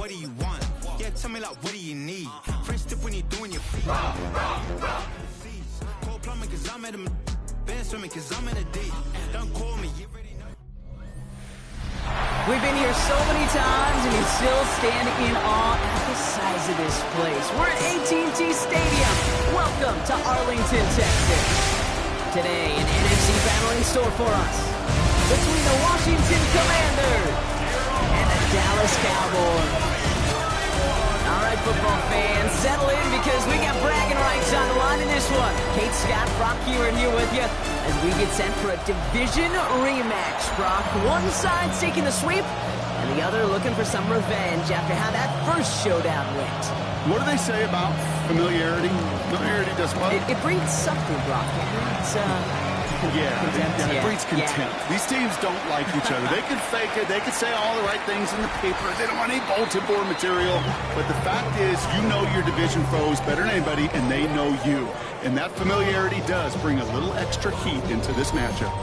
what do you want? Yeah, tell me like, what do you need? Fresh tip when you doing your feet. Cold plumbing cause I'm at a band swimming cause I'm in a D. Don't call me, you already know. We've been here so many times and we still stand in awe at the size of this place. We're at AT&T Stadium. Welcome to Arlington, Texas. Today, an NFC battle in store for us between the Washington Commanders and the Dallas Cowboys. All right, football fans, settle in because we got bragging rights on the line in this one. Kate Scott, Brock Huard here with you as we get set for a division rematch. Brock, one side taking the sweep and the other looking for some revenge after how that first showdown went. What do they say about familiarity? Familiarity does what? It breeds something, Brock. It breeds, contempt. It breeds contempt. Yeah. These teams don't like each other. They can fake it. They can say all the right things in the paper. They don't want any bulletin board material. But the fact is, you know your division foes better than anybody, and they know you. And that familiarity does bring a little extra heat into this matchup.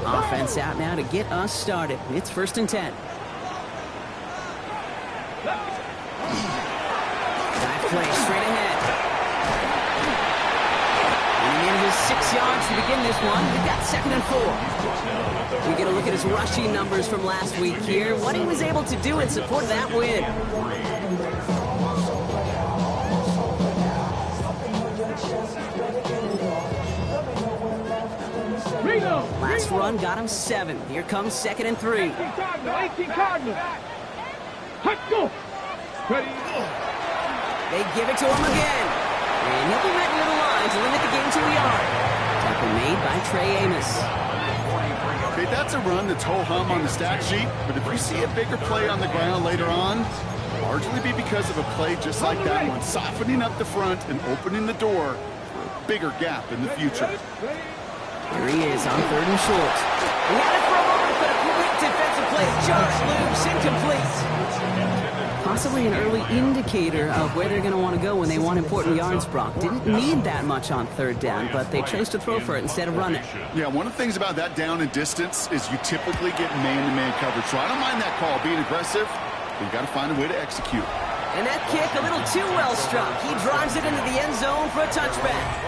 Offense out now to get us started. It's 1st and 10. Dive play straight ahead. And in his 6 yards to begin this one. We got 2nd and 4. We get a look at his rushing numbers from last week here. What he was able to do in support of that win. Last run got him 7. Here comes 2nd and 3. 18 Cardinals. Let's go. Ready. They give it to him again. And he'll be met near the line to limit the game to a yard. Tackle made by Trey Amos. Okay, that's a run that's ho-hum on the stat sheet, but if you see a bigger play on the ground later on, largely be because of a play just like that one, softening up the front and opening the door for a bigger gap in the future. Here he is on 3rd and short. He had it for a moment, but a quick defensive play just loose, incomplete. Possibly an early indicator of where they're going to want to go when they want important yards, Brock. Didn't need that much on 3rd down, but they chose to throw for it instead of run it. Yeah, one of the things about that down and distance is you typically get man-to-man coverage. So I don't mind that call, being aggressive, but you got to find a way to execute. And that kick a little too well struck. He drives it into the end zone for a touchback.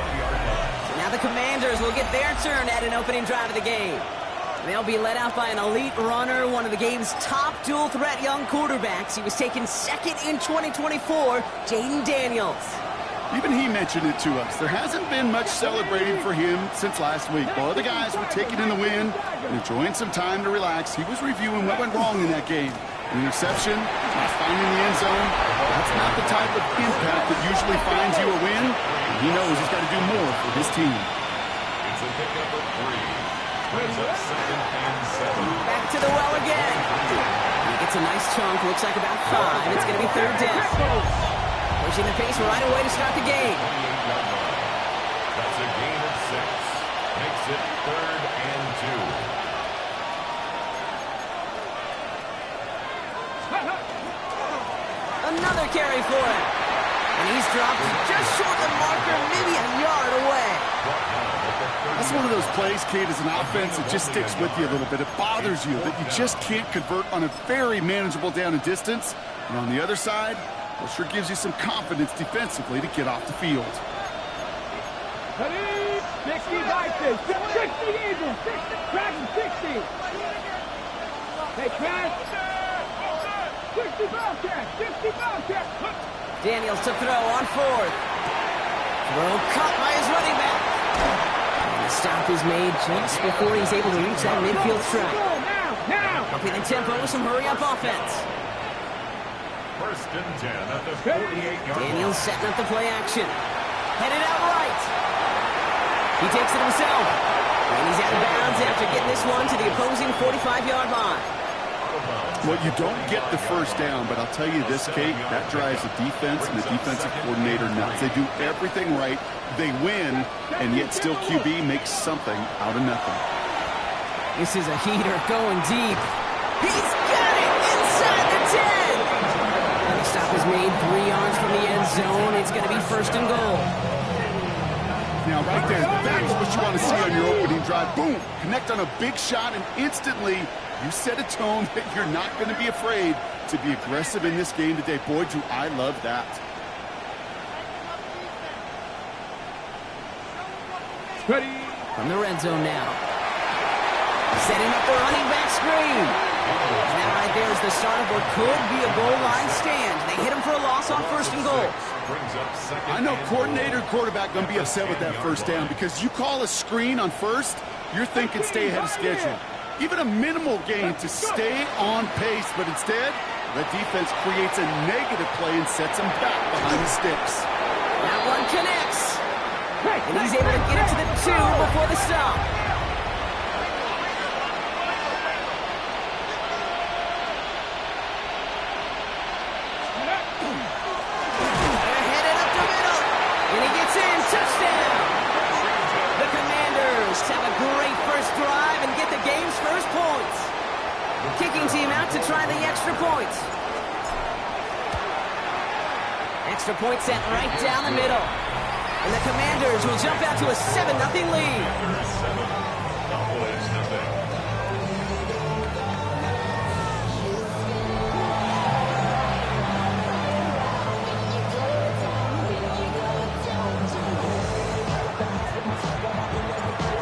Now the Commanders will get their turn at an opening drive of the game. They'll be led out by an elite runner, one of the game's top dual-threat young quarterbacks. He was taken 2nd in 2024, Jayden Daniels. Even he mentioned it to us. There hasn't been much celebrating for him since last week. While other guys were taking in the win and enjoying some time to relax, he was reviewing what went wrong in that game. An interception, not finding the end zone. That's not the type of impact that usually finds you a win. And he knows he's got to do more for his team. It's a pickup of 3. Brings up 2nd and 7. Back to the well again. He gets a nice chunk, looks like about 5. It's going to be 3rd down. Pushing the pace right away to start the game. That's a gain of 6. Makes it 3rd and 2. Another carry for him. And he's dropped just short of the marker, maybe a yard away. That's one of those plays, Kate, as an offense that just sticks with you a little bit. It bothers you that you just can't convert on a very manageable down and distance. And on the other side, well, sure gives you some confidence defensively to get off the field. 60 Vikings, 60 Eagles, 60, 60. Hey, Trash. 60 Bobcats, 60 Bobcats. Daniels to throw on 4th. Throw caught by his running back. And the stop is made just before he's able to reach that midfield strike. Now! Upping the tempo with some hurry-up offense. First and 10 at the 48-yard line. Daniels setting up the play action. Headed out right. He takes it himself. And he's out of bounds after getting this one to the opposing 45-yard line. Well, you don't get the first down, but I'll tell you this, Kate, that drives the defense and the defensive coordinator nuts. They do everything right. They win, and yet still QB makes something out of nothing. This is a heater going deep. He's got it inside the 10. And the stop is made 3 yards from the end zone. It's going to be first and goal. Now, right there, that's what you want to see on your opening drive. Boom! Connect on a big shot, and instantly you set a tone that you're not going to be afraid to be aggressive in this game today. Boy, do I love that. Ready? From the red zone now. Setting up the running back screen. And that right there is the start of what could be a goal line stand. They hit him for a loss on first and goal. I know coordinator and quarterback going to be upset with that first down because you call a screen on first, you're thinking stay ahead of schedule. Even a minimal gain to stay on pace, but instead, the defense creates a negative play and sets him back behind the sticks. That one connects. And he's able to get it to the 2 before the stop. They're headed up the middle. And he gets in. Touchdown. The Commanders have a great first drive and get the game's first points. Kicking team out to try the extra points. Extra point set right down the middle. And the Commanders will jump out to a 7-0 lead.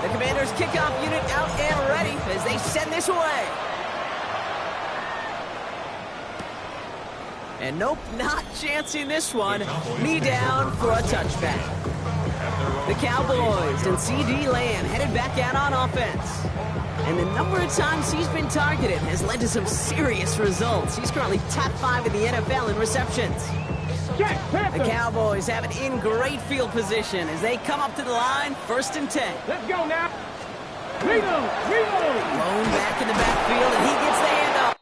The Commanders kickoff unit out and ready as they send this away. And nope, not chancing this one. Knee down for a touchback. The Cowboys and C.D. Lamb headed back out on offense. And the number of times he's been targeted has led to some serious results. He's currently top 5 in the NFL in receptions. The Cowboys have it in great field position as they come up to the line, first and 10. Let's go now. Reload! Blown back in the backfield, and he gets the handoff.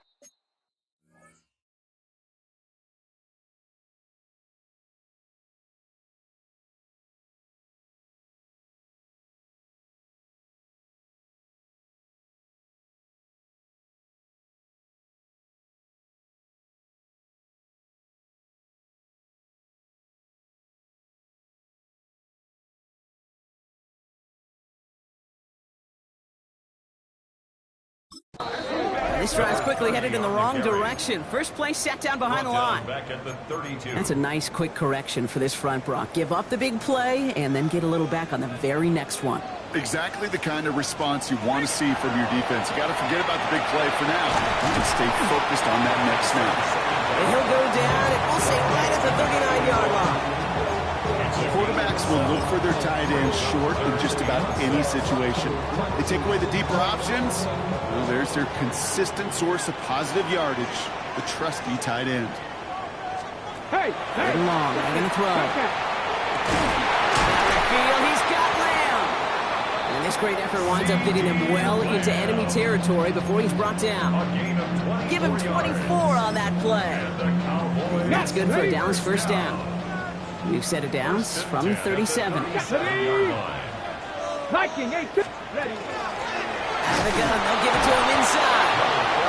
This drive's quickly headed in the wrong direction. First play set down behind the line. That's a nice quick correction for this front, Brock. Give up the big play and then get a little back on the very next one. Exactly the kind of response you want to see from your defense. You got to forget about the big play for now and stay focused on that next snap. And he'll go down, and we'll say right at the 39-yard line. Quarterbacks will look for their tight end short in just about any situation. They take away the deeper options. Well, there's their consistent source of positive yardage, the trusty tight end. Hey! Right along, they're going to throw. Down the field, he's got Lamb. And this great effort winds up getting him well into enemy territory before he's brought down. Give him 24 on that play. And that's good for a Dallas first down. We've set it down from 37. Viking, ready. Out of the gun, they'll give it to him inside.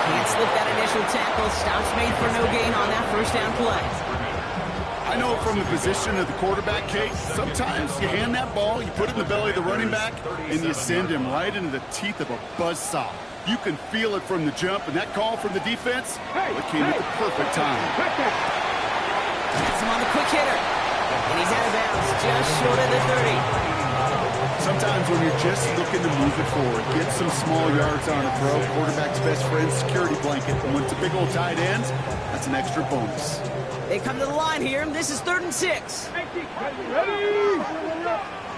Can't slip that initial tackle. Stops made for no gain on that first down play. I know from the position of the quarterback, Kate, sometimes you hand that ball, you put it in the belly of the running back, and you send him right into the teeth of a buzzsaw. You can feel it from the jump, and that call from the defense, it came at the perfect time. Gets him on the quick hitter. And he's out of bounds, just short of the 30. Sometimes when you're just looking to move it forward, get some small yards on a throw, quarterback's best friend, security blanket. And when it's a big old tight end, that's an extra bonus. They come to the line here. This is 3rd and 6.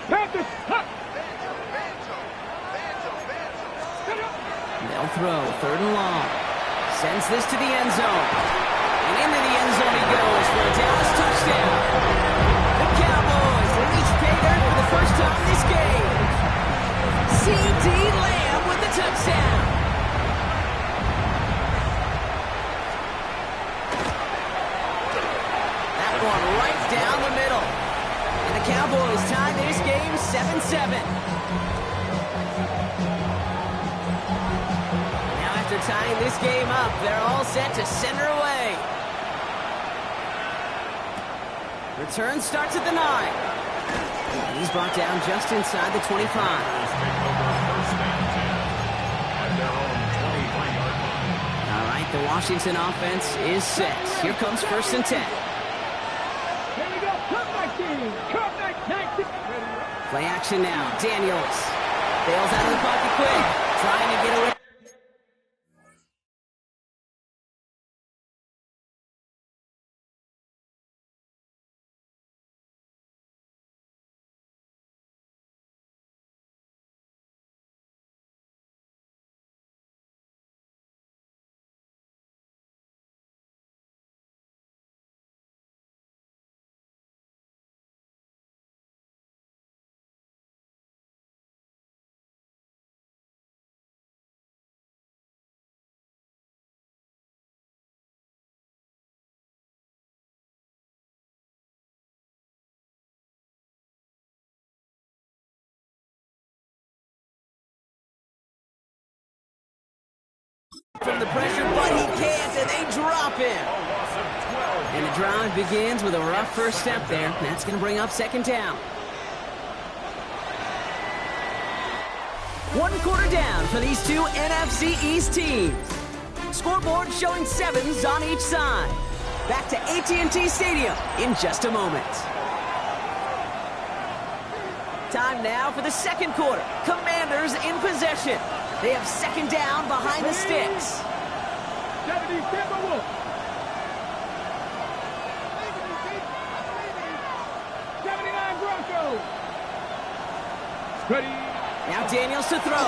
Ready! Panthers, throw, 3rd and long. Sends this to the end zone. And into the end zone he goes for a Dallas touchdown. The Cowboys have each pay dirt for the first time this game. C.D. Lamb with the touchdown. That one right down the middle. And the Cowboys tie this game 7-7. After tying this game up, they're all set to send her away. Return starts at the 9. And he's brought down just inside the 25. All right, the Washington offense is set. Here comes 1st and 10. Here we go. Come back, team. Come back, 19. Play action now. Daniels bails out of the pocket quick, trying to get away. From the pressure, but he can't, and they drop him. And the drive begins with a rough first step there. That's going to bring up 2nd down. 1 quarter down for these two NFC East teams. Scoreboard showing 7s on each side. Back to AT&T Stadium in just a moment. Time now for the 2nd quarter. Commanders in possession. They have 2nd down behind the sticks. 70, Tampa Wolf. 79 Broncos. Ready. Now Daniels to throw. A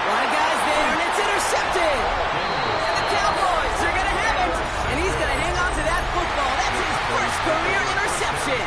lot of guys there, and it's intercepted. And the Cowboys are going to have it. And he's going to hang on to that football. That's his first career interception.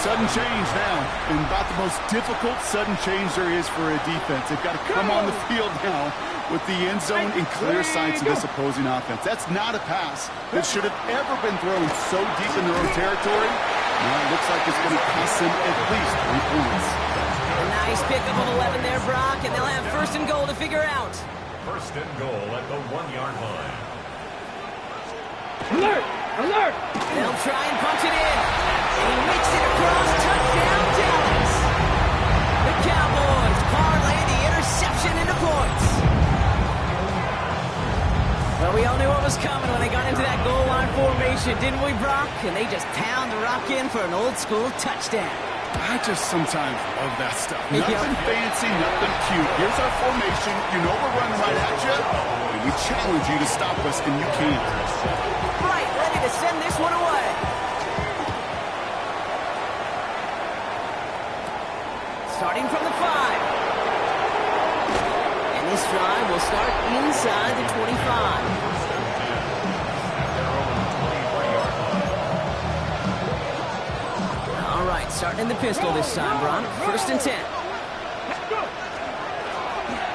Sudden change now, and about the most difficult sudden change there is for a defense. They've got to come on the field now with the end zone in clear sight to this opposing offense. That's not a pass that should have ever been thrown so deep in their own territory. Now it looks like it's going to cost them at least 3 points. A nice pickup of 11 there, Brock, and they'll have 1st and goal to figure out. 1st and goal at the 1-yard line. Alert! Alert! They'll try and punch it in. And he makes it across. Touchdown, Dallas. The Cowboys parlay the interception into points. Well, we all knew what was coming when they got into that goal line formation, didn't we, Brock? And they just pound the rock in for an old-school touchdown. I just sometimes love that stuff. Nothing fancy, nothing cute. Here's our formation. You know we're running right at you. And we challenge you to stop us, and you can't. Right, ready to send this one away. Starting from the 5. And this drive will start inside the 25. All right, starting in the pistol this time, Brock. 1st and 10.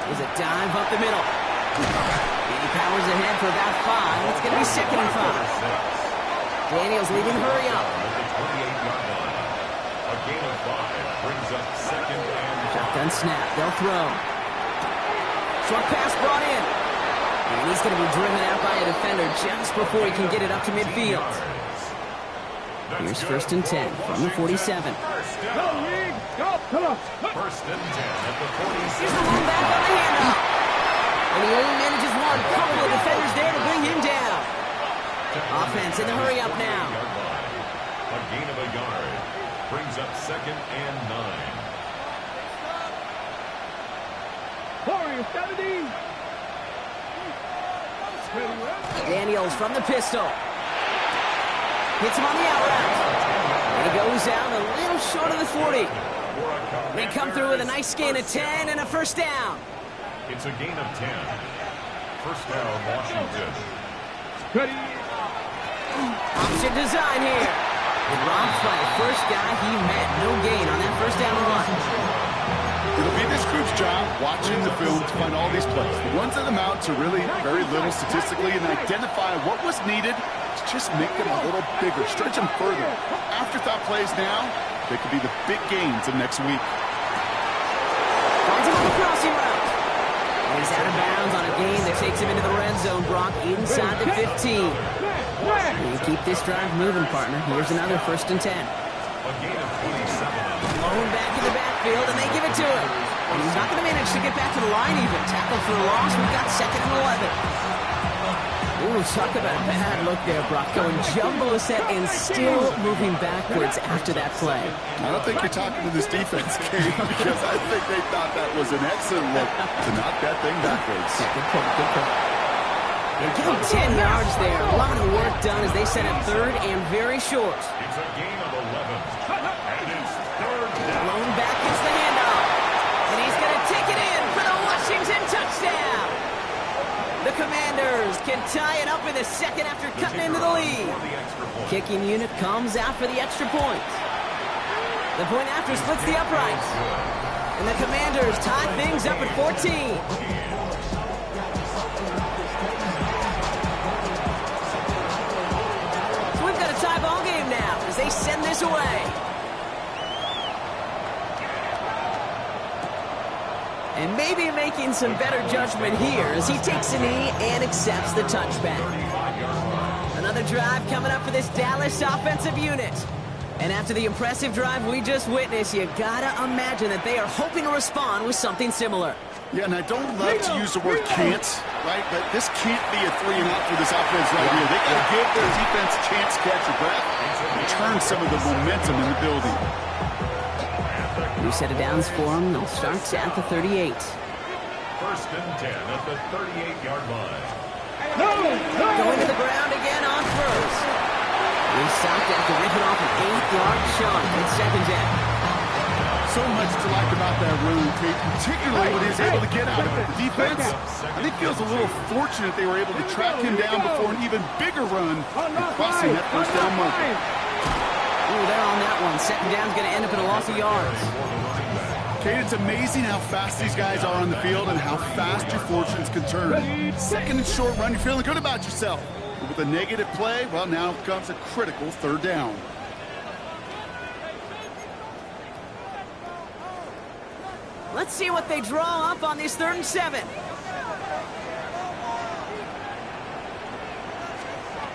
There's a dive up the middle. And he powers ahead for about 5. It's going to be 2nd and 5. Daniels leading hurry up. A gain of 5 brings up 2nd and 5. Shotgun snap. They'll throw. Short pass brought in. And he's going to be driven out by a defender just before he can get it up to midfield. Here's 1st and 10 from the 47. Go, League! Go! Come on! 1st and 10 at the 47. He's the one back on the handoff. And he only manages one. Couple of defenders there to bring him down. Offense in the hurry up now. A gain of a yard brings up 2nd and 9. Warrior 70. Daniels from the pistol. Hits him on the out route. And he goes out a little short of the 40. They come through with a nice gain of 10 and a first down. It's a gain of 10. First down, Washington. Option design here. And Rob Flight, first guy he met. No gain on that first down and one. It'll be this group's job watching the film to find all these plays. The ones that amount to really very little statistically and identify what was needed to just make them a little bigger, stretch them further. Afterthought plays now, they could be the big gains of next week. Finds him on the crossing route. And he's out of bounds on a gain that takes him into the red zone. Brock inside the 15. You keep this drive moving, partner. Here's another first and 10. A gain of 27. Blown back in the backfield, and they give it to him. And he's not going to manage to get back to the line even. Tackled for a loss. We've got second and 11. Ooh, talk about a bad look there, Brock. Going jumbo set and still moving backwards after that play. I don't think you're talking to this defense, Kate, because I think they thought that was an excellent look to knock that thing backwards. Good point, good point. They give him 10 yards there. A lot of work done as they set up third and very short. It's a gain of 11. And it's third down. Blown back gets the handoff. And he's going to take it in for the Washington touchdown. The Commanders can tie it up in the second after cutting into the lead. Kicking unit comes out for the extra point. The point after splits the uprights. And the Commanders tie things up at 14. Tie ball game now as they send this away. And maybe making some better judgment here as he takes a knee and accepts the touchback. Another drive coming up for this Dallas offensive unit. And after the impressive drive we just witnessed, you gotta imagine that they are hoping to respond with something similar. Yeah, and I don't love to use the word can't, right? But this can't be a 3-and-out for this offense right here. They got to give their defense a chance to catch their breath and turn some of the momentum in the building. New set of downs for them. They'll start at the 38. First and 10 at the 38-yard line. Going to the ground again on first. We stopped after ripping off an 8-yard shot. It's second down. So much to like about that run, Kate, particularly when he's able to get out of it. The defense, I think, feels a little fortunate they were able to track him down before an even bigger run and crossing that first down marker. Ooh, they're on that one. Second down's going to end up in a loss of yards. Kate, it's amazing how fast these guys are on the field and how fast your fortunes can turn. Second and short run, you're feeling good about yourself. But with a negative play, well, now comes a critical third down. Let's see what they draw up on this 3rd and 7.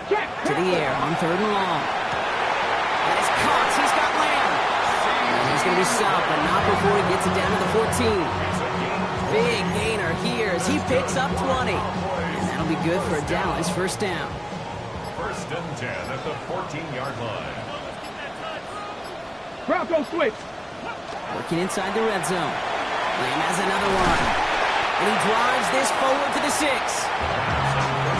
To the air on 3rd and long. That is caught. He's got Lamb. And he's going to be stopped, but not before he gets it down to the 14. Big gainer here as he picks up 20. And that'll be good for a Dallas first down. First and 10 at the 14-yard line. Bronco switch. Working inside the red zone. Lamb has another one. And he drives this forward to the 6.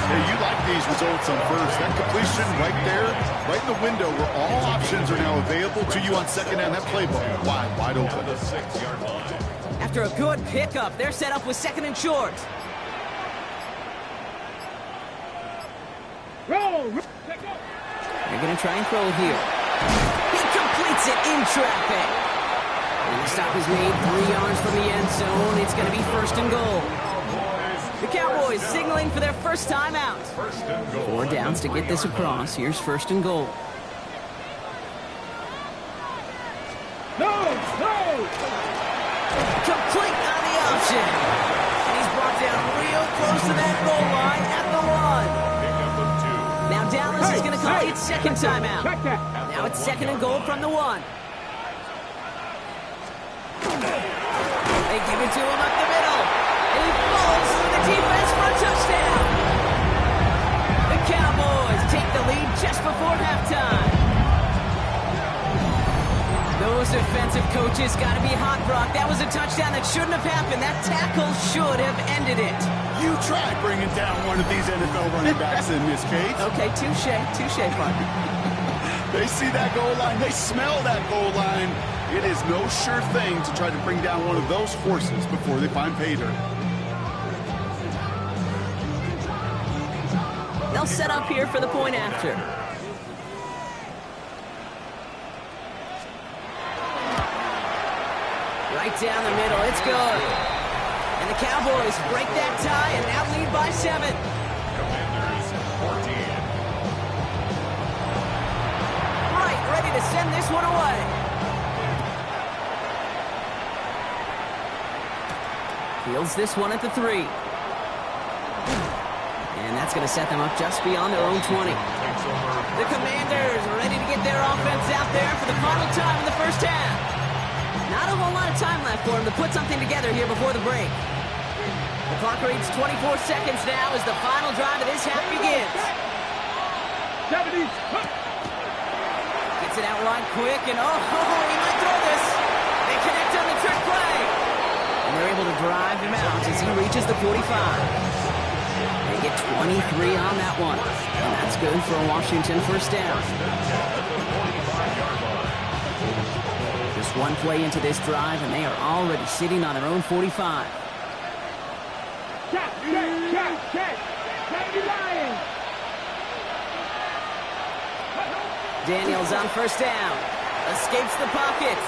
Hey, you like these results on first. That completion right there, right in the window where all options are now available to you on second down. That play ball wide open. The 6-yard line. After a good pickup, they're set up with second and short. Roll. They're going to try and throw here. He completes it in traffic. And the stop is made 3 yards from the end zone. It's going to be first and goal. The Cowboys signaling for their first time out. 4 downs to get this across. Here's first and goal. No. Complete on the option. And he's brought down real close to that goal line at the 1. Now Dallas is going to call its second timeout. Now it's second and goal from the 1. They give it to him up the middle. And he falls through the defense for a touchdown. The Cowboys take the lead just before halftime. Those defensive coaches got to be hot, Brock. That was a touchdown that shouldn't have happened. That tackle should have ended it. You try bringing down one of these NFL running backs in this case. Okay, touche, partner. They see that goal line. They smell that goal line. It is no sure thing to try to bring down one of those horses before they find pay dirt. They'll set up here for the point after. Right down the middle. It's good. And the Cowboys break that tie and now lead by 7. Commanders 14. Right, ready to send this one away. Fields this one at the 3. And that's going to set them up just beyond their own 20. The Commanders are ready to get their offense out there for the final time in the first half. Not a whole lot of time left for them to put something together here before the break. The clock reads 24 seconds now as the final drive of this half begins. 70. Gets it out wide quick, and oh, he might throw this. They connect on the trick play. And they're able to drive him out as he reaches the 45. They get 23 on that one. And that's good for a Washington first down. Just one play into this drive, and they are already sitting on their own 45. Check. 70 Lions. Daniels on first down. Escapes the pocket.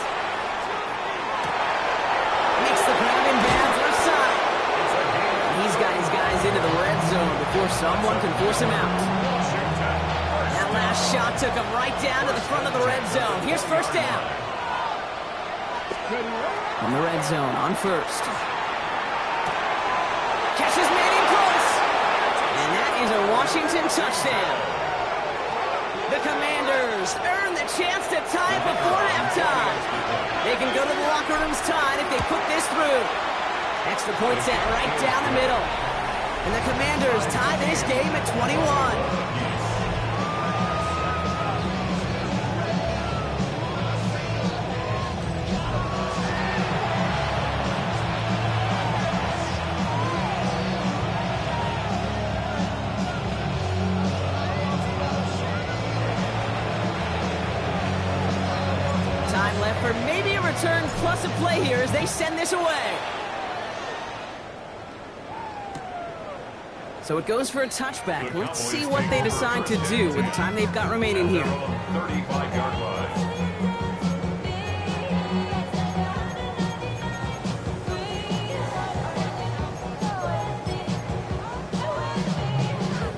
Makes the grab and bounds left side. He's got his guys into the red zone before someone can force him out. That last shot took him right down to the front of the red zone. Here's first down. From the red zone on first. Catch is made in close. And that is a Washington touchdown. The Commanders earn the chance to tie it before halftime. They can go to the locker rooms tied if they put this through. Extra point set right down the middle. And the Commanders tie this game at 21. For maybe a return plus a play here as they send this away. So it goes for a touchback. Let's see what they decide to do with the time they've got remaining here. 35-yard line.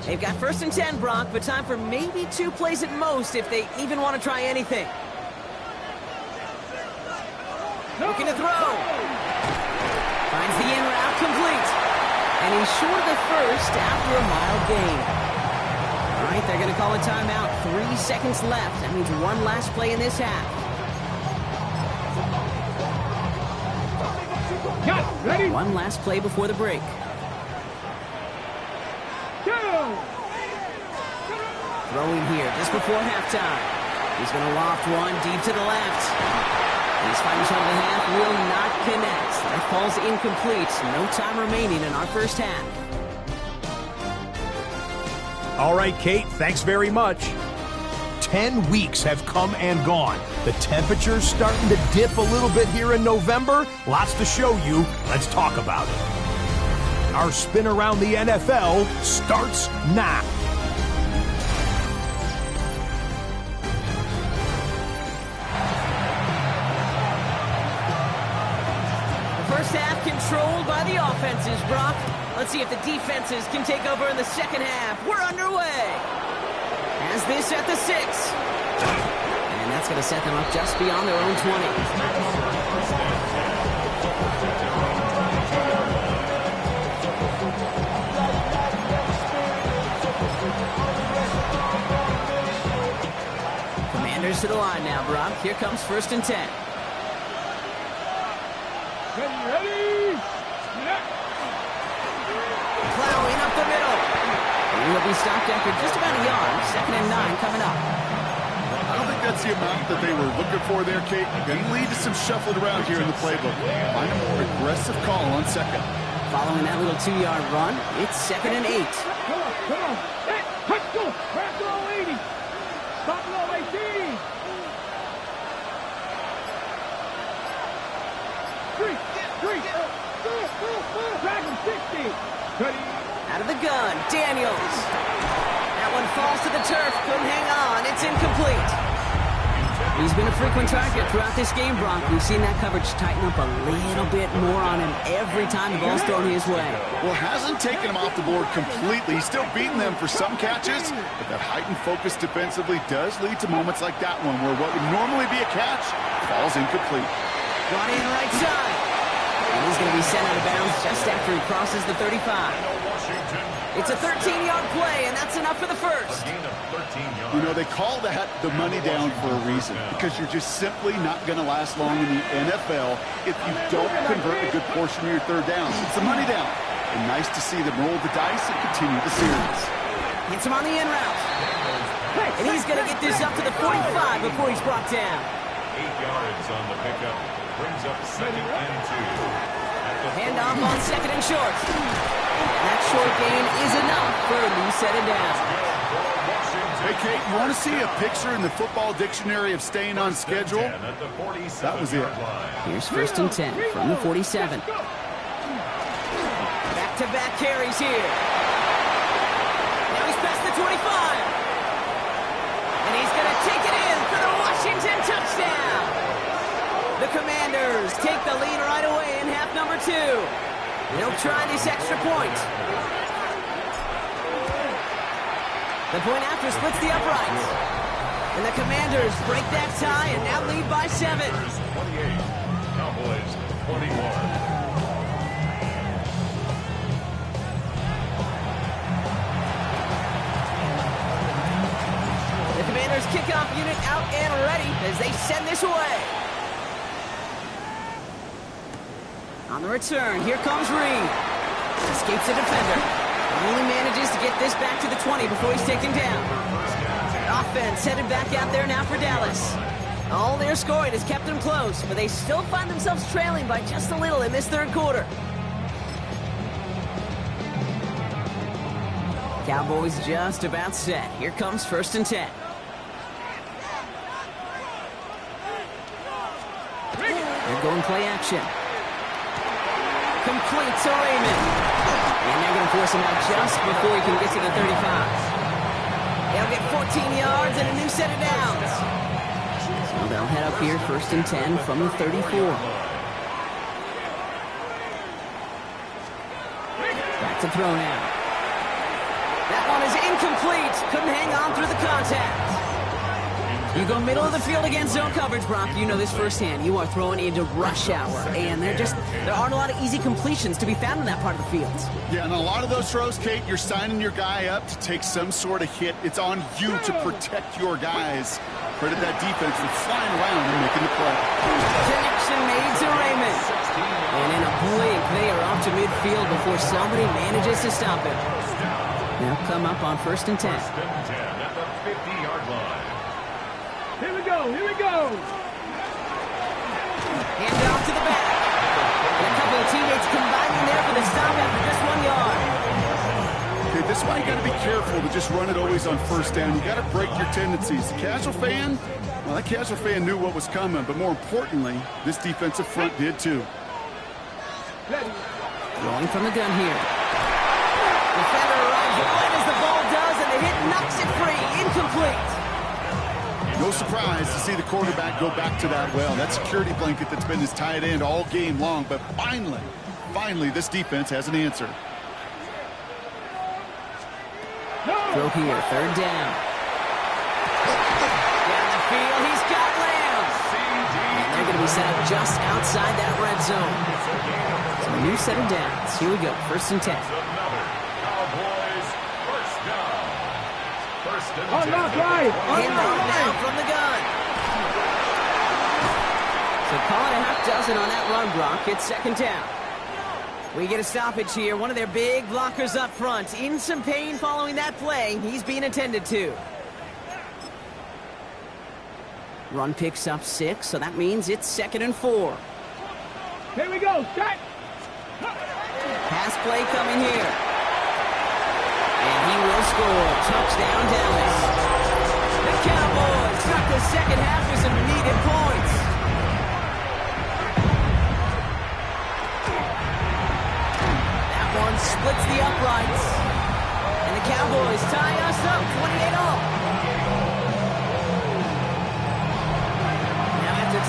They've got first and 10, Brock, but time for maybe 2 plays at most if they even want to try anything. Looking to throw. Finds the in route complete. And he's short of the first after a mild gain. All right, they're going to call a timeout. 3 seconds left. That means one last play in this half. Got it. Ready? One last play before the break. Go. Throwing here just before halftime. He's going to loft one deep to the left. His final shot of the half will not connect. That falls incomplete. No time remaining in our first half. All right, Kate, thanks very much. 10 weeks have come and gone. The temperature's starting to dip a little bit here in November. Lots to show you. Let's talk about it. Our spin around the NFL starts now. First half controlled by the offenses, Brock. Let's see if the defenses can take over in the second half. We're underway. Has this at the 6. And that's going to set them up just beyond their own 20. Commanders to the line now, Brock. Here comes first and 10. Ready? Plowing up the middle. And he'll be stopped after just about a yard. Second and 9 coming up. I don't think that's the amount that they were looking for there, Kate. Going to lead to some shuffling around here in the playbook. Find a more aggressive call on second. Following that little 2-yard run, it's second and 8. Come on. Hey, let's go. Back to all 80. Stop to all 18. Dragon 60. Ready. Out of the gun, Daniels. That one falls to the turf, couldn't hang on, it's incomplete. He's been a frequent target throughout this game, Brock. We've seen that coverage tighten up a little bit more on him every time the ball's thrown his way. Well, hasn't taken him off the board completely. He's still beating them for some catches, but that heightened focus defensively does lead to moments like that one where what would normally be a catch falls incomplete. Brought in right side. And he's going to be sent out of bounds just after he crosses the 35. It's a 13-yard play, and that's enough for the first. A gain of 13 yards. You know, they call that the money down for a reason, because you're just simply not going to last long in the NFL if you don't convert a good portion of your third downs. It's the money down. And nice to see them roll the dice and continue the series. Hits him on the in route. And he's going to get this up to the 45 before he's brought down. 8 yards on the pickup. Brings up 2nd and 2. Handoff on 2nd and short. And that short gain is enough for a new set of down. Hey, Kate, you want to see a picture in the football dictionary of staying on schedule? That was it. Here's 1st and 10 from the 47. Back-to-back carries here. Now he's past the 25. And he's going to take it in for the Washington touchdown. The Commanders take the lead right away in half number 2. They'll try this extra point. The point after splits the uprights. And the Commanders break that tie and now lead by 7. 28. Cowboys 21. The Commanders kickoff unit out and ready as they send this away. On the return, here comes Reed. Escapes the defender. Only manages to get this back to the 20 before he's taken down. Offense headed back out there now for Dallas. All their scoring has kept them close, but they still find themselves trailing by just a little in this third quarter. Cowboys just about set. Here comes 1st and 10. They're going play action. Complete to Raymond. And they're going to force him out just before he can get to the 35. They'll get 14 yards and a new set of downs. So they'll head up here 1st and 10 from the 34. Back to throw now. That one is incomplete. Couldn't hang on through the contact. You go middle of the field against zone coverage, Brock. You know this firsthand. You are throwing into rush hour, and there aren't a lot of easy completions to be found in that part of the field. Yeah, and a lot of those throws, Kate, you're signing your guy up to take some sort of hit. It's on you to protect your guys. Credit that defense for flying around and making the play. Connection made to Raymond. And in a blink, they are off to midfield before somebody manages to stop him. Now come up on 1st and 10. 1st and 10 at the 50-yard line. Here we go. Hand off to the back. And a couple of teammates combining there for the stop after just 1 yard. Okay, this is why you got to be careful to just run it always on 1st down. You got to break your tendencies. The casual fan, well, that casual fan knew what was coming, but more importantly, this defensive front did too. Rolling from the gun here. Defender arrives right as the ball does, and the hit knocks it free. Incomplete. No surprise to see the quarterback go back to that well. That security blanket that's been his tight end all game long, but finally, this defense has an answer. Throw here, 3rd down. Down the field, he's got Lamb. And they're going to be set up just outside that red zone. So a new set of downs. Here we go, 1st and 10. Another Cowboys 1st down. 1st and 10. Unlock right. Handoff now from the gun. So call it a half dozen on that run, Brock. It's 2nd down. We get a stoppage here. One of their big blockers up front. In some pain following that play. He's being attended to. Run picks up 6, so that means it's 2nd and 4. Here we go. Set. Pass play coming here. And he will score. Touchdown, Dallas. The Cowboys start the second half with some needed points.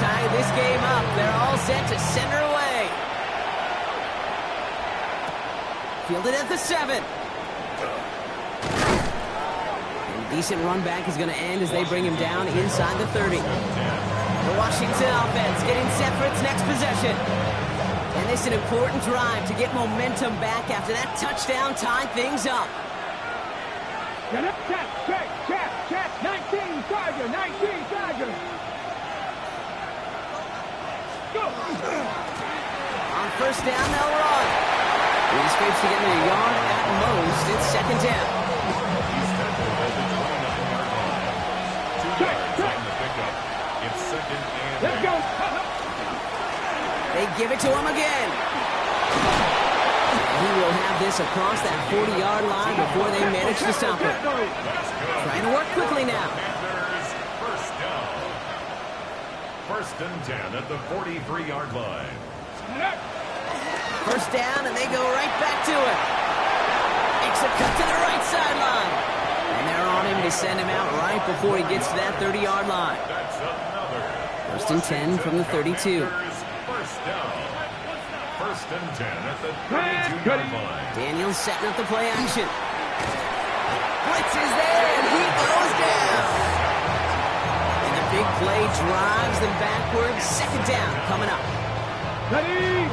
tie this game up. They're all set to send her away. Fielded at the 7. And a decent run back is going to end as they bring him down inside the 30. The Washington offense getting set for its next possession. And this is an important drive to get momentum back after that touchdown tied things up. Get up, check. 19 Tiger, 19 Tiger. Go. On first down, they'll run. He scrapes to get him a yard at most. It's second down. He's tackled at the 29-yard line. 2 yards on the pickup. It's second and Let's go. They give it to him again. He will have this across that 40-yard line before they manage to stop him. Trying to work quickly now. Commanders first down. First and 10 at the 43-yard line. First down, and they go right back to it. Makes a cut to the right sideline. And they're on him to send him out right before he gets to that 30-yard line. That's another. First and 10 from the 32. First down. First and 10 at the 32-yard line. Daniels setting up the play action. Blitz is there, and he goes down. And the big play drives them backwards. Second down coming up. Ready.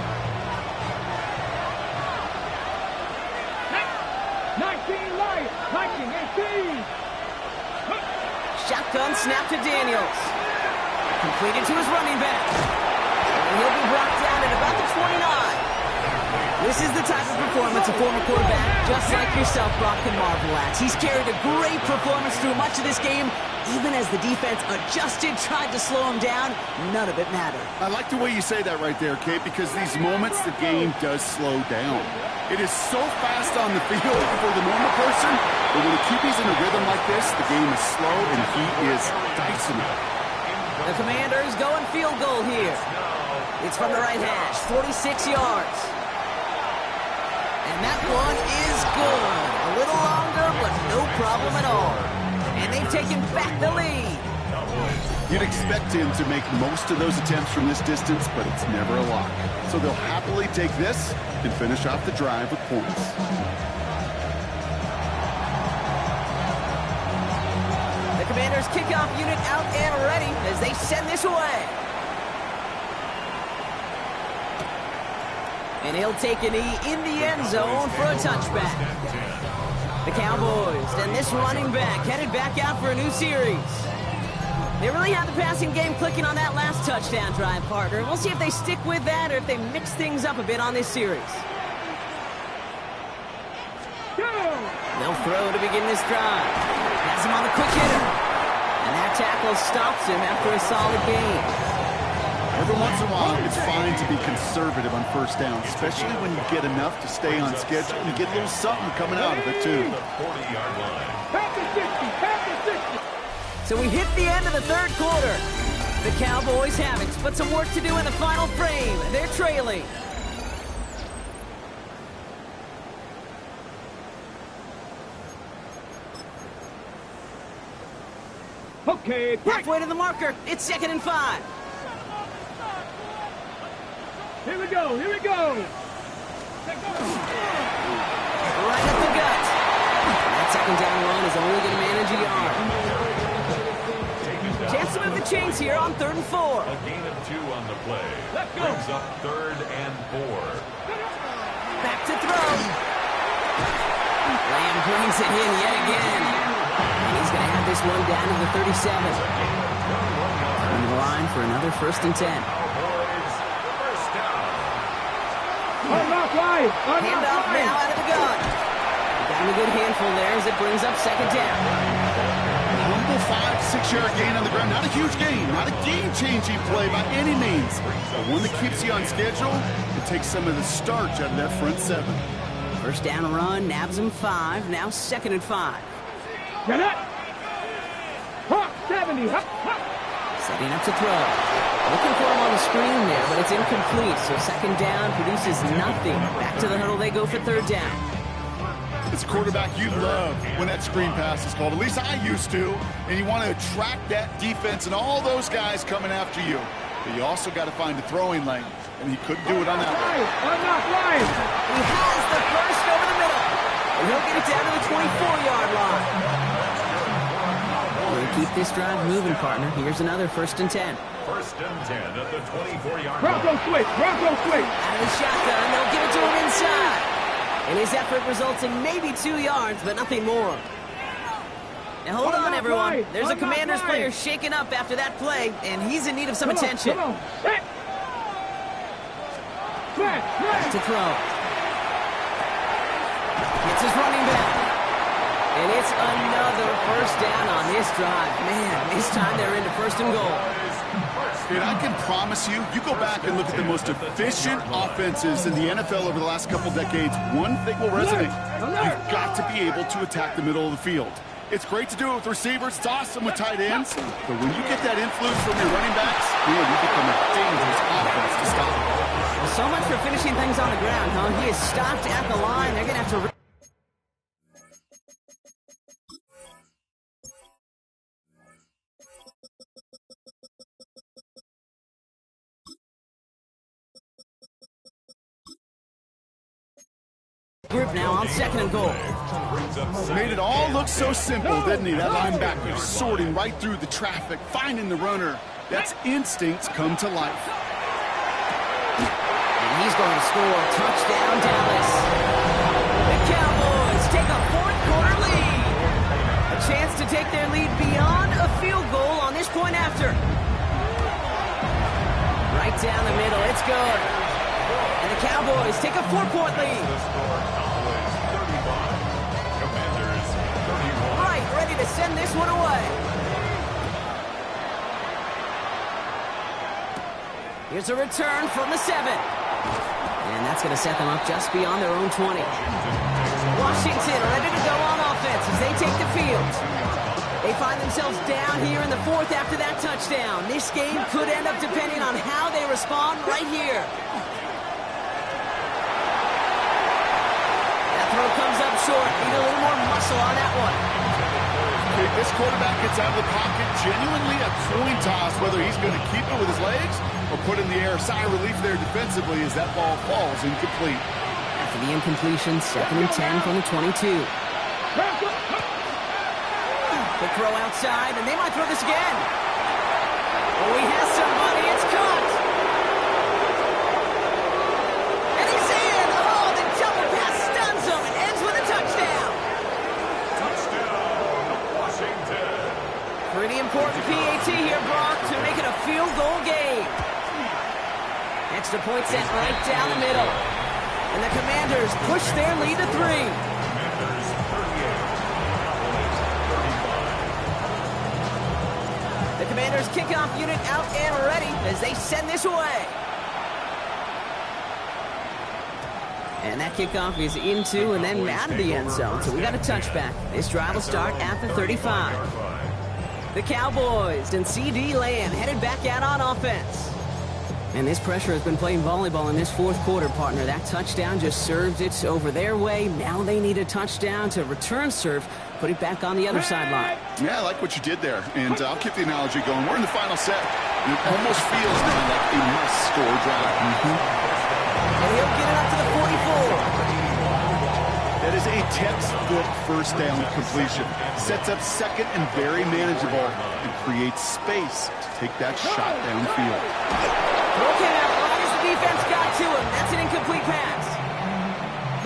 19 Light. 19, 18. Shotgun snap to Daniels. Completed to his running back. And he'll be brought down at about the 29. This is the type of performance a former quarterback, just like yourself, Brock, can marvel at. He's carried a great performance through much of this game, even as the defense adjusted, tried to slow him down. None of it mattered. I like the way you say that right there, Kate, because these moments the game does slow down. It is so fast on the field for the normal person, but when a QB's in a rhythm like this, the game is slow and he is dicing it. The Commanders going field goal here. It's from the right hash, 46 yards. And that one is good. A little longer, but no problem at all. And they've taken back the lead. You'd expect him to make most of those attempts from this distance, but it's never a lock. So they'll happily take this and finish off the drive with points. The Commanders kickoff unit out and ready as they send this away. And he'll take a knee in the end zone for a touchback. The Cowboys and this running back headed back out for a new series. They really had the passing game clicking on that last touchdown drive, partner. We'll see if they stick with that or if they mix things up a bit on this series. They'll throw to begin this drive. Has him on the quick hitter. And that tackle stops him after a solid gain. Every once in a while, it's fine to be conservative on first down, especially when you get enough to stay on schedule and you get a little something coming out of it, too. The 40-yard line. So we hit the end of the third quarter. The Cowboys have it, but some work to do in the final frame. They're trailing. Okay, break. Halfway to the marker. It's 2nd and 5. Here we go. Right up the gut. That second down run is only going to manage a yard. Chance to move the chains here on 3rd and 4. A gain of 2 on the play. Brings up 3rd and 4. Back to throw. Lamb brings it in yet again. And he's going to have this one down to the 37. On the line for another 1st and 10. Hand off now out of the gun. Got him a good handful there as it brings up 2nd down. Humble 5-6-yard gain on the ground. Not a huge gain, not a game-changing play by any means, but one that keeps you on schedule and takes some of the starch out of that front 7. First down run, nabs him 5. Now 2nd and 5. Get it. 70. Setting up to throw. Looking for him on the screen there, but it's incomplete. So 2nd down produces nothing. Back to the huddle they go for 3rd down. As a quarterback, you love when that screen pass is called. At least I used to. And you want to attract that defense and all those guys coming after you. but you also got to find a throwing lane, and he couldn't do it on that one. I'm not lying. He has the first over the middle. And he'll get it down to the 24-yard line. We'll keep this drive moving, partner. Here's another 1st and 10. 1st and 10 at the 24-yard line. Bronco switch. Bronco switch. Out of the shotgun, they'll give it to him inside. And his effort results in maybe 2 yards, but nothing more. Now hold on, everyone. There's a Commanders player shaken up after that play, and he's in need of some attention. Come on. Set. To throw. It's his running back. And it's another 1st down on this drive. Man, this time they're into 1st and goal. And I can promise you, you go back and look at the most efficient offenses in the NFL over the last couple decades, one thing will resonate. You've got to be able to attack the middle of the field. It's great to do it with receivers. It's awesome with tight ends. But when you get that influence from your running backs, man, you become a dangerous offense to stop. Well, so much for finishing things on the ground, huh? He is stopped at the line. They're going to have to... Group now on 2nd and goal. Made it all look so simple, didn't he? That linebacker sorting right through the traffic, finding the runner. That's instincts come to life. And he's going to score. Touchdown, Dallas. The Cowboys take a 4th quarter lead. A chance to take their lead beyond a field goal on this point after. Right down the middle. It's good. And the Cowboys take a 4-point lead. Right, ready to send this one away. Here's a return from the 7. And that's going to set them up just beyond their own 20. Washington ready to go on offense as they take the field. They find themselves down here in the 4th after that touchdown. This game could end up depending on how they respond right here. Throw comes up short. Need a little more muscle on that one. Okay, this quarterback gets out of the pocket. Genuinely a coin toss whether he's going to keep it with his legs or put in the air. Sigh of relief there defensively as that ball falls incomplete. After the incompletion, 2nd and 10 from the 22. The throw outside, and they might throw this again. Oh, he has somebody. It's caught. Pretty important PAT here, Brock, to make it a field goal game. Extra point sent right down the middle. And the Commanders push their lead to 3. The Commanders kickoff unit out and ready as they send this away. And that kickoff is into and then out of the end zone. So we got a touchback. This drive will start at the 35. The Cowboys and C.D. Lamb headed back out on offense. And this pressure has been playing volleyball in this 4th quarter, partner. That touchdown just served it over their way. Now they need a touchdown to return serve, put it back on the other sideline. Yeah, I like what you did there. And I'll keep the analogy going. We're in the final set. And it almost feels now like a must-score drive. And he'll get it up to the 44. That is a textbook 1st down completion. Sets up 2nd and very manageable and creates space to take that shot downfield. Okay, now, long as the defense got to him, that's an incomplete pass.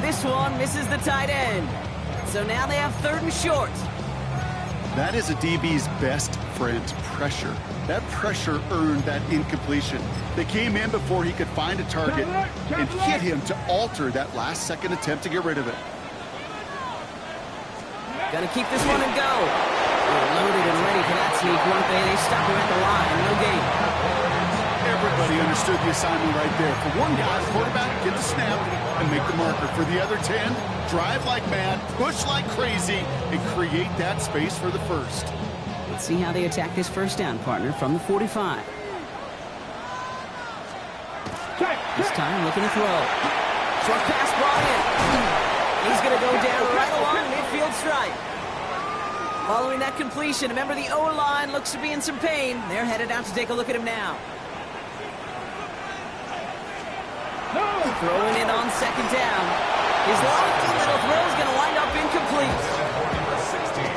This one misses the tight end. So now they have 3rd and short. That is a DB's best friend, pressure. That pressure earned that incompletion. They came in before he could find a target and hit him to alter that last-second attempt to get rid of it. Gonna keep this one and go. They're loaded and ready for that sneak, weren't they? They stop him at the line. No gain. Everybody understood the assignment right there. For one guy, the quarterback, get the snap and make the marker. For the other 10, drive like mad, push like crazy, and create that space for the 1st. Let's see how they attack this 1st down, partner, from the 45. This time, looking to throw. Short pass brought in. He's going to go down right along midfield stripe. Following that completion, remember the O-line looks to be in some pain. They're headed out to take a look at him now. Throwing it on second down. His lofty little throw is going to wind up incomplete.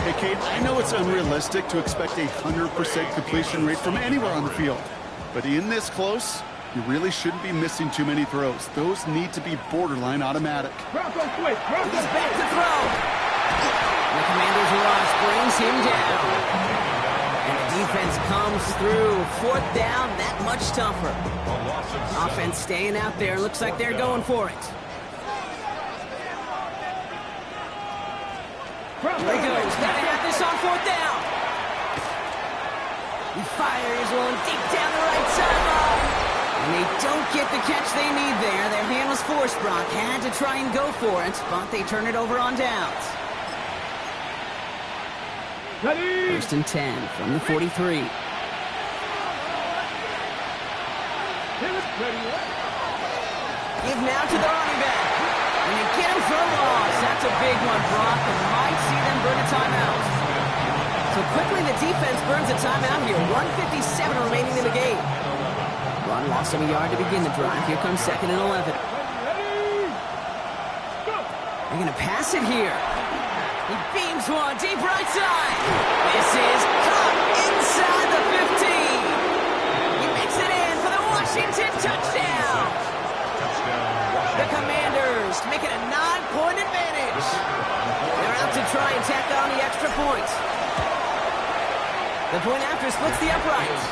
Hey, Kate, I know it's unrealistic to expect a 100% completion rate from anywhere on the field. But in this close, you really shouldn't be missing too many throws. Those need to be borderline automatic. He's back to throw. The Commanders' rush brings him down. And the defense comes through. Fourth down, that much tougher. Offense staying out there. Looks like they're going for it. Here he goes. Gotta have this on fourth down. He fires one deep down the right sideline. And they don't get the catch they need there. Their hand was forced, Brock. Had to try and go for it, but they turn it over on downs. First and 10 from the 43. Give now to the running back. And they get him for a loss. That's a big one, Brock. And might see them burn a timeout. So quickly the defense burns a timeout here. 1:57 remaining in the game. Run lost him a yard to begin the drive. Here comes 2nd and 11. They're going to pass it here. He beams one deep right side. This is caught inside the 15. He makes it in for the Washington touchdown. The Commanders make it a 9-point advantage. They're out to try and tack on the extra point. The point after splits the uprights.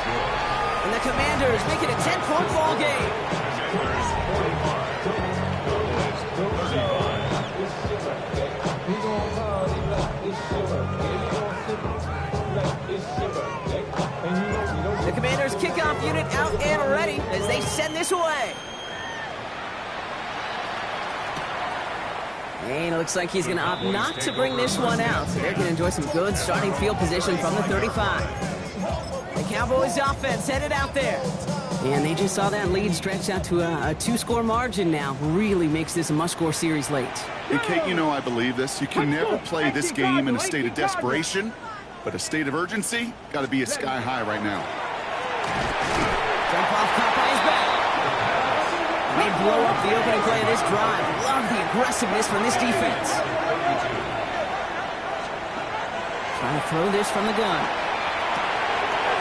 And the Commanders make it a 10-point ball game. The Commanders kickoff unit out and ready as they send this away. And it looks like he's going to opt not to bring this one out. So they're going to enjoy some good starting field position from the 35. The Cowboys offense headed out there. And they just saw that lead stretch out to a 2-score margin now. Really makes this a must-score series late. And Kate, you know I believe this. You can never play this game in a state of desperation, but a state of urgency got to be a sky high right now. Jump off caught by his back. And they blow up the opening play of this drive. Love the aggressiveness from this defense. Trying to throw this from the gun.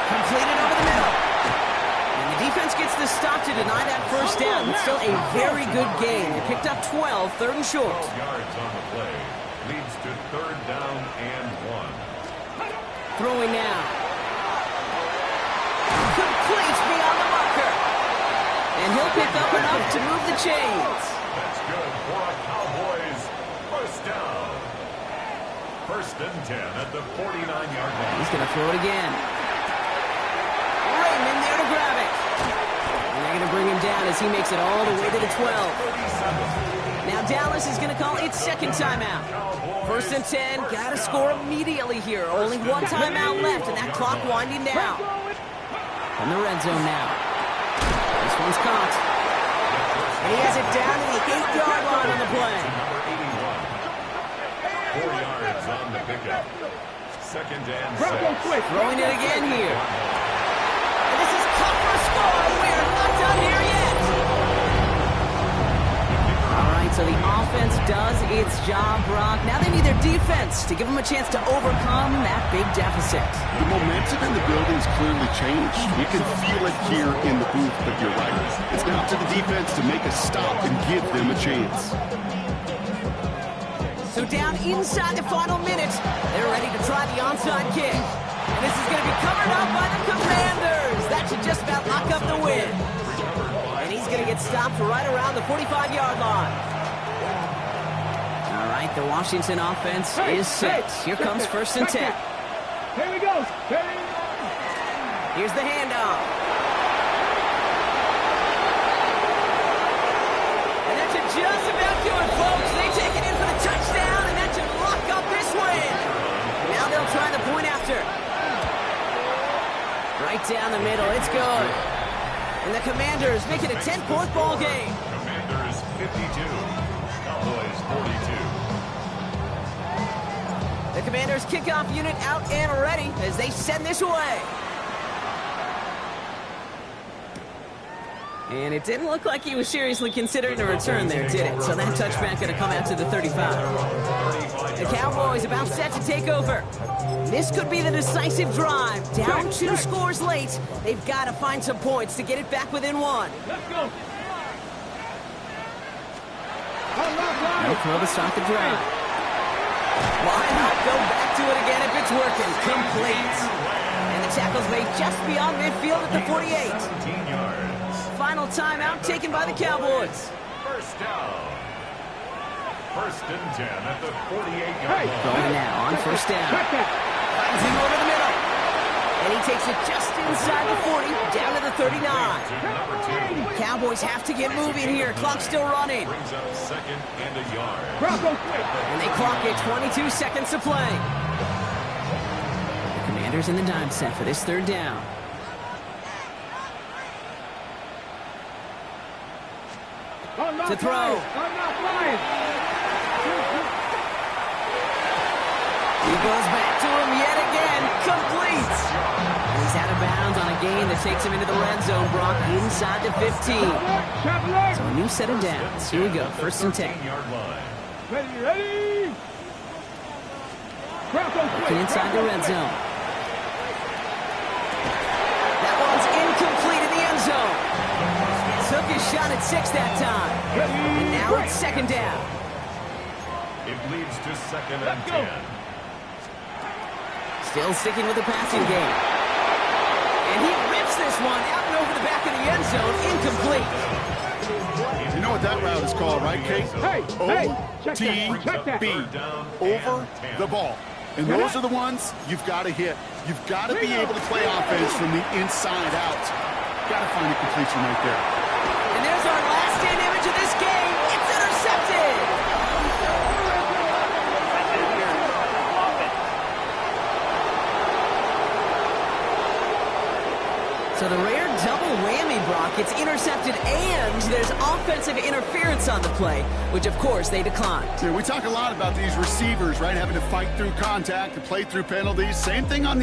Completed over the middle. And the defense gets the stop to deny that first down. It's still a very good game. They picked up 12, 3rd and short. 12 yards on the play. Leads to 3rd down and 1. Throwing now. Complete beyond the marker. And he'll pick up enough to move the chains. That's good for a Cowboys first down. 1st and 10 at the 49-yard line. He's going to throw it again. Raymond there to grab it. And they're going to bring him down as he makes it all the way to the 12. Now Dallas is going to call its 2nd timeout. 1st and 10, got to score immediately here. Only 1 timeout left, and that clock winding down. From the red zone now. This one's caught. And he has it down to the 8-yard line on the play. 4 yards on the pickup. 2nd and 6. Throwing it again here. And this is cut for a score. We're not done here yet. All right, so the offense does its job, Brock. Now they need their defense to give them a chance to overcome that big deficit. The momentum in the building's clearly changed. You can feel it here in the booth, but you're right. It's now to the defense to make a stop and give them a chance. So down inside the final minute, they're ready to try the onside kick. And this is going to be covered up by the Commanders. That should just about lock up the win. And he's going to get stopped right around the 45-yard line. All right, the Washington offense is set. Here comes 1st and 10. Here we go. Here's the handoff. And that should just about do it, folks. They take it in for the touchdown, and that should lock up this win. Now they'll try the point after. Right down the middle. It's good. And the Commanders make it a 10-point ball game. Commanders 52. Cowboys 42. The Commanders kickoff unit out and ready as they send this away. And it didn't look like he was seriously considering a return there, did it? So that touchback going to come out to the 35. The Cowboys about set to take over. This could be the decisive drive. Down 2 scores late. They've got to find some points to get it back within 1. Let's go. They'll throw to start the drive. Why not go back to it again if it's working? Complete. And the tackle's made just beyond midfield at the 48. 17 yards. Final timeout taken by the Cowboys. First down. First and 10 at the 48-yard line. Going now on first down. Check that. Finds him over the middle. And he takes it just inside the 40, down to the 39. To number 2. Cowboys have to get moving here. Clock's still running. Brings up second and a yard. Broncos quick. And they clock it 22 seconds to play. The Commanders in the dime set for this third down. To throw. He goes back to him yet again. Complete. And he's out of bounds on a gain that takes him into the red zone, Brock, inside the 15. So a new set of downs. Here we go. First and 10. 13-yard line. Ready. Broncos quick. Looking inside the red zone. That one's incomplete in the end zone. Took his shot at 6 that time. And now it's second down. It leads to second and 10. Still sticking with the passing game. And he rips this one out and over the back of the end zone. Incomplete. You know what that route is called, right, Kate? Hey, check that. OTB. Over the ball. And those are the ones you've got to hit. You've got to be able to play offense from the inside out. Got to find a completion right there. And there's our last-in image of this game. It's intercepted. So the rare double whammy, Brock. It's intercepted and there's offensive interference on the play, which, of course, they declined. Yeah, we talk a lot about these receivers, right, having to fight through contact and play through penalties. Same thing on the